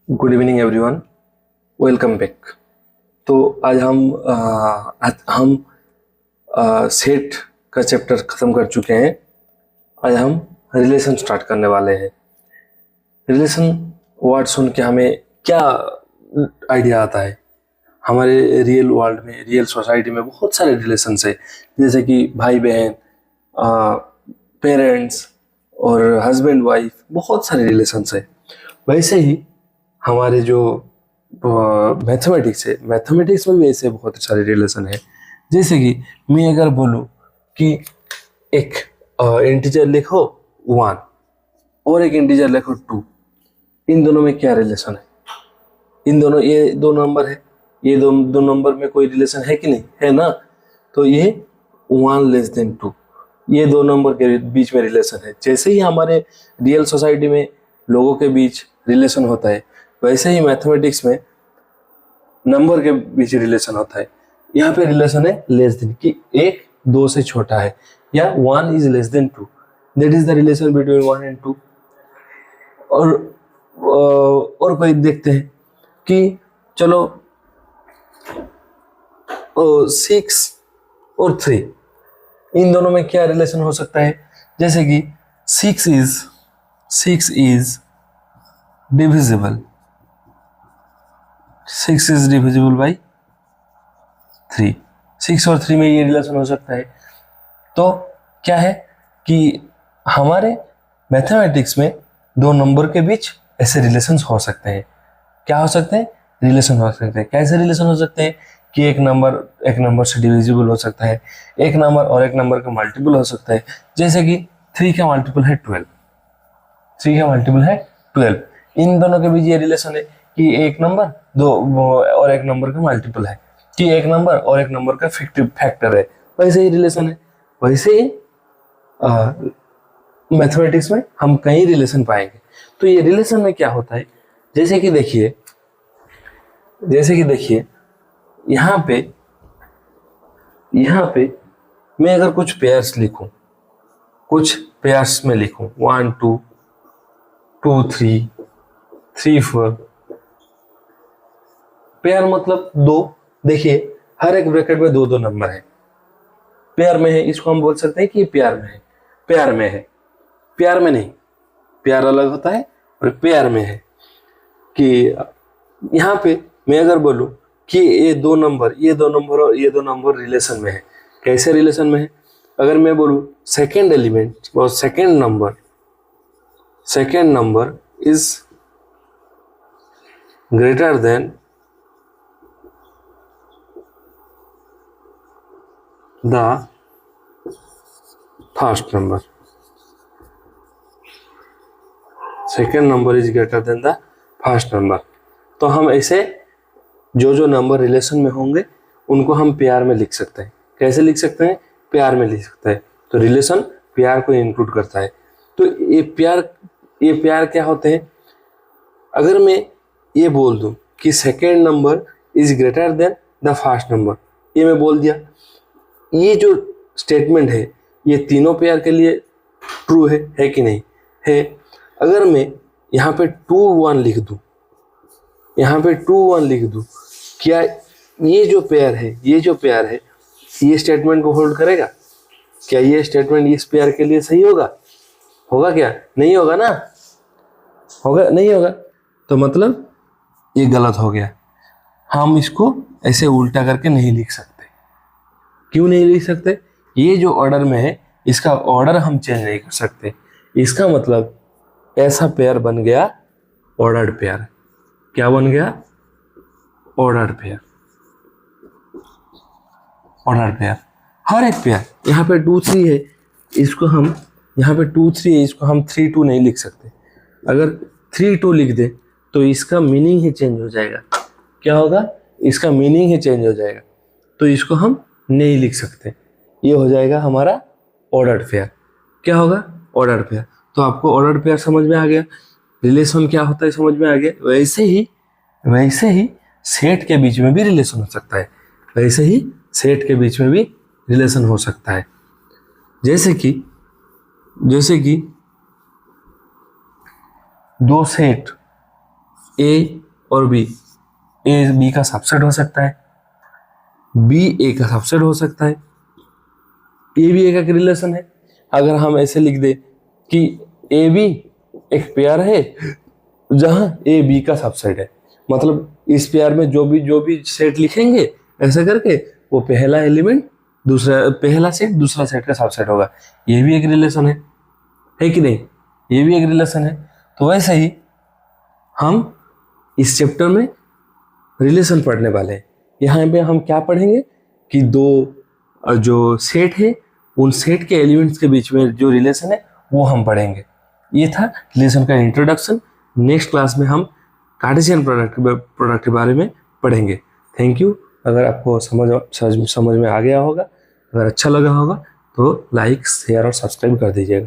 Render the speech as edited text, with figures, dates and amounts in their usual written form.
Good evening everyone, welcome back. तो आज हम सेट का चैप्टर ख़त्म कर चुके हैं। आज हम रिलेशन स्टार्ट करने वाले हैं। रिलेशन वर्ड सुन के हमें क्या आइडिया आता है? हमारे रियल वर्ल्ड में, रियल सोसाइटी में बहुत सारे रिलेशंस है, जैसे कि भाई बहन, पेरेंट्स और हस्बैंड वाइफ, बहुत सारे रिलेशंस है। वैसे ही हमारे जो मैथमेटिक्स है, मैथमेटिक्स में भी ऐसे बहुत सारे रिलेशन है। जैसे कि मैं अगर बोलूँ कि एक इंटीजर लिखो 1 और एक इंटीजर लिखो 2, इन दोनों में क्या रिलेशन है? इन दोनों, ये दो नंबर है, ये दो नंबर में कोई रिलेशन है कि नहीं है ना? तो ये 1 लेस देन 2, ये दो नंबर के बीच में रिलेशन है। जैसे ही हमारे रियल सोसाइटी में लोगों के बीच रिलेशन होता है, वैसे ही मैथमेटिक्स में नंबर के बीच रिलेशन होता है। यहाँ पे रिलेशन है लेस देन, कि एक 2 से छोटा है, या 1 is less than 2, that is the relation between 1 and 2। और कोई देखते हैं कि चलो 6 और 3, इन दोनों में क्या रिलेशन हो सकता है? जैसे कि 6 is divisible, 6 is divisible by 3, 6 और 3 में ये रिलेशन हो सकता है। तो क्या है कि हमारे मैथमेटिक्स में दो नंबर के बीच ऐसे रिलेशन हो सकते हैं। क्या हो सकते हैं? रिलेशन हो सकते हैं। कैसे रिलेशन हो सकते हैं? कि एक नंबर से डिविजिबल हो सकता है, एक नंबर और एक नंबर का मल्टीपल हो सकता है। जैसे कि 3 का मल्टीपल है 12, 3 का मल्टीपल है 12। इन दोनों के बीच ये रिलेशन है कि एक नंबर दो और एक नंबर का मल्टीपल है, कि एक नंबर और एक नंबर का फैक्टर है। वैसे ही रिलेशन है। वैसे ही मैथमेटिक्स में हम कई रिलेशन पाएंगे। तो ये रिलेशन में क्या होता है? जैसे कि देखिए यहाँ पे मैं अगर कुछ पेयर्स लिखूं, कुछ पेयर्स में लिखूं 1 2 2 3 3 4, पेयर मतलब दो। देखिए हर एक ब्रैकेट में दो दो नंबर है, पेयर में है, इसको हम बोल सकते हैं कि पेयर में है। पेयर में है, पेयर में नहीं, पेयर अलग होता है और पेयर में है। कि यहाँ पे मैं अगर बोलूं कि ये दो नंबर और ये दो नंबर रिलेशन में है। कैसे रिलेशन में है? अगर मैं बोलूं सेकेंड एलिमेंट और second number is greater than the first number, second number is greater than the first number, तो हम ऐसे जो नंबर रिलेशन में होंगे उनको हम पेयर में लिख सकते हैं। कैसे लिख सकते हैं? पेयर में लिख सकते हैं। तो रिलेशन पेयर को इंक्लूड करता है। तो ये पेयर क्या होते हैं? अगर मैं ये बोल दूं कि second number is greater than the first number, ये मैं बोल दिया, ये जो स्टेटमेंट है ये तीनों पेयर के लिए ट्रू है कि नहीं है? अगर मैं यहाँ पे 2 1 लिख दूं, यहाँ पे 2 1 लिख दूं, क्या ये जो पेयर है ये स्टेटमेंट को होल्ड करेगा? क्या ये स्टेटमेंट इस पेयर के लिए सही होगा? क्या? नहीं होगा ना? नहीं होगा। तो मतलब ये गलत हो गया। हम इसको ऐसे उल्टा करके नहीं लिख सकते। क्यों नहीं लिख सकते? ये जो ऑर्डर में है इसका ऑर्डर हम चेंज नहीं कर सकते। इसका मतलब ऐसा पेयर बन गया ऑर्डर्ड पेयर। क्या बन गया? Ordered pair. हर एक पेयर, यहाँ पे 2 3 है, इसको हम यहाँ पे 2 3 है, इसको हम 3 2 नहीं लिख सकते। अगर 3 2 लिख दे तो इसका मीनिंग ही चेंज हो जाएगा। क्या होगा? इसका मीनिंग ही चेंज हो जाएगा। तो इसको हम नहीं लिख सकते। ये हो जाएगा हमारा ऑर्डर्ड पेयर। क्या होगा? Ordered pair. तो आपको ऑर्डर्ड पेयर समझ में आ गया, रिलेशन क्या होता है समझ में आ गया। वैसे ही सेट के बीच में भी रिलेशन हो सकता है। जैसे कि दो सेट ए और बी, ए बी का सबसेट हो सकता है, बी ए का सबसेट हो सकता है, ए बी ए का रिलेशन है। अगर हम ऐसे लिख दे कि ए बी एक पेयर है जहां ए बी का सबसेट है, मतलब इस पेयर में जो भी सेट लिखेंगे ऐसा करके वो पहला एलिमेंट दूसरा, पहला सेट दूसरा सेट का सबसेट होगा। ये भी एक रिलेशन है कि नहीं? ये भी एक रिलेशन है। तो वैसे ही हम इस चैप्टर में रिलेशन पढ़ने वाले हैं। यहाँ पे हम क्या पढ़ेंगे कि दो जो सेट है उन सेट के एलिमेंट्स के बीच में जो रिलेशन है वो हम पढ़ेंगे। ये था रिलेशन का इंट्रोडक्शन। नेक्स्ट क्लास में हम कार्टेशियन प्रोडक्ट के बारे में पढ़ेंगे। Thank you. अगर आपको समझ में आ गया होगा, अगर अच्छा लगा होगा तो लाइक शेयर और सब्सक्राइब कर दीजिएगा।